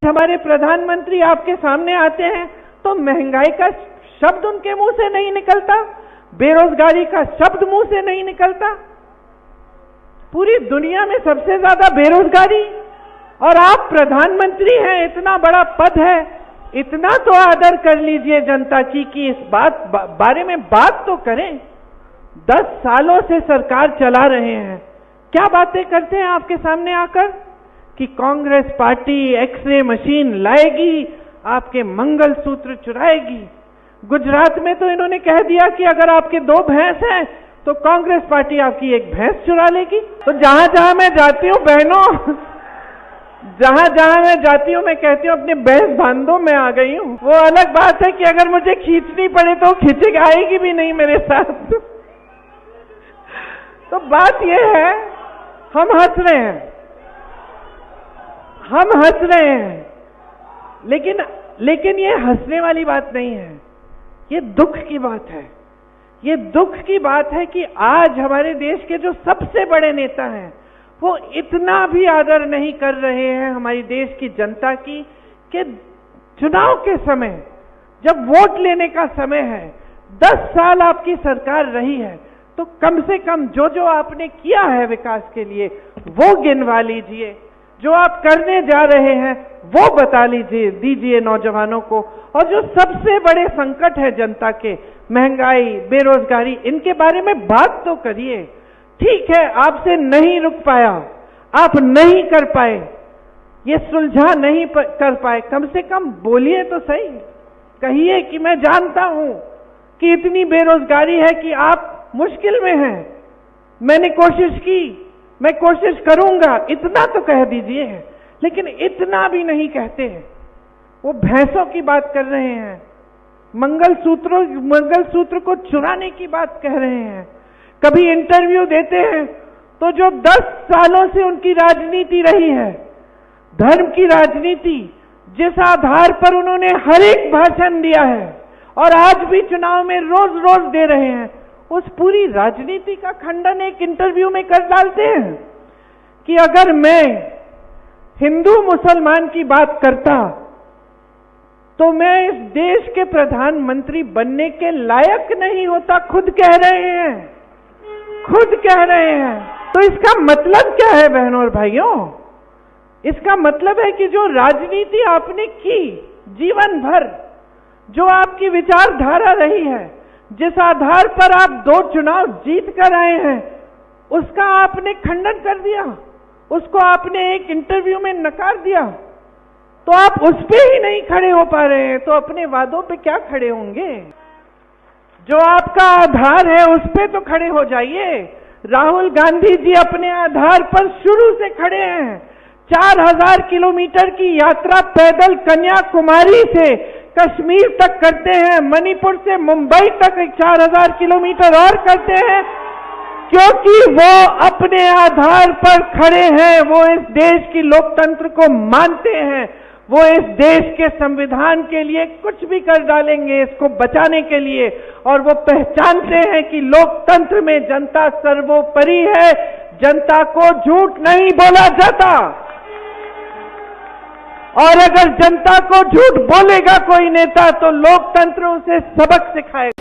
हमारे प्रधानमंत्री आपके सामने आते हैं तो महंगाई का शब्द उनके मुंह से नहीं निकलता, बेरोजगारी का शब्द मुंह से नहीं निकलता। पूरी दुनिया में सबसे ज्यादा बेरोजगारी, और आप प्रधानमंत्री हैं, इतना बड़ा पद है, इतना तो आदर कर लीजिए जनता की कि इस बारे में बात तो करें। 10 सालों से सरकार चला रहे हैं, क्या बातें करते हैं आपके सामने आकर कि कांग्रेस पार्टी एक्सरे मशीन लाएगी, आपके मंगलसूत्र चुराएगी। गुजरात में तो इन्होंने कह दिया कि अगर आपके 2 भैंस हैं तो कांग्रेस पार्टी आपकी 1 भैंस चुरा लेगी। तो जहां जहां मैं जाती हूं बहनों, जहां जहां मैं जाती हूं मैं कहती हूं अपने भैंस बांध दो, मैं आ गई हूं। वो अलग बात है कि अगर मुझे खींचनी पड़े तो खींचेगी, आएगी भी नहीं मेरे साथ। तो बात यह है, हम हंस रहे हैं, हम हंस रहे हैं, लेकिन ये हंसने वाली बात नहीं है, ये दुख की बात है। ये दुख की बात है कि आज हमारे देश के जो सबसे बड़े नेता हैं वो इतना भी आदर नहीं कर रहे हैं हमारी देश की जनता की कि चुनाव के समय जब वोट लेने का समय है, 10 साल आपकी सरकार रही है, तो कम से कम जो जो आपने किया है विकास के लिए वो गिनवा लीजिए, जो आप करने जा रहे हैं वो बता लीजिए, दीजिए नौजवानों को। और जो सबसे बड़े संकट है जनता के, महंगाई, बेरोजगारी, इनके बारे में बात तो करिए। ठीक है, आपसे नहीं रुक पाया, आप नहीं कर पाए, ये सुलझा नहीं कर पाए, कम से कम बोलिए तो सही, कहिए कि मैं जानता हूं कि इतनी बेरोजगारी है कि आप मुश्किल में हैं, मैंने कोशिश की, मैं कोशिश करूंगा, इतना तो कह दीजिए। लेकिन इतना भी नहीं कहते हैं, वो भैंसों की बात कर रहे हैं, मंगलसूत्र को चुराने की बात कह रहे हैं। कभी इंटरव्यू देते हैं तो जो 10 सालों से उनकी राजनीति रही है, धर्म की राजनीति, जिस आधार पर उन्होंने हर एक भाषण दिया है और आज भी चुनाव में रोज रोज दे रहे हैं, उस पूरी राजनीति का खंडन एक इंटरव्यू में कर डालते हैं कि अगर मैं हिंदू मुसलमान की बात करता तो मैं इस देश के प्रधानमंत्री बनने के लायक नहीं होता। खुद कह रहे हैं, खुद कह रहे हैं। तो इसका मतलब क्या है बहनों और भाइयों? इसका मतलब है कि जो राजनीति आपने की जीवन भर, जो आपकी विचारधारा रही है, जिस आधार पर आप 2 चुनाव जीत कर आए हैं, उसका आपने खंडन कर दिया, उसको आपने एक इंटरव्यू में नकार दिया। तो आप उस पे ही नहीं खड़े हो पा रहे हैं तो अपने वादों पे क्या खड़े होंगे? जो आपका आधार है उस पे तो खड़े हो जाइए। राहुल गांधी जी अपने आधार पर शुरू से खड़े हैं। 4000 किलोमीटर की यात्रा पैदल कन्याकुमारी से कश्मीर तक करते हैं, मणिपुर से मुंबई तक 4000 किलोमीटर और करते हैं, क्योंकि वो अपने आधार पर खड़े हैं। वो इस देश की लोकतंत्र को मानते हैं, वो इस देश के संविधान के लिए कुछ भी कर डालेंगे इसको बचाने के लिए, और वो पहचानते हैं कि लोकतंत्र में जनता सर्वोपरि है, जनता को झूठ नहीं बोला जाता। और अगर जनता को झूठ बोलेगा कोई नेता तो लोकतंत्र उसे सबक सिखाएगा।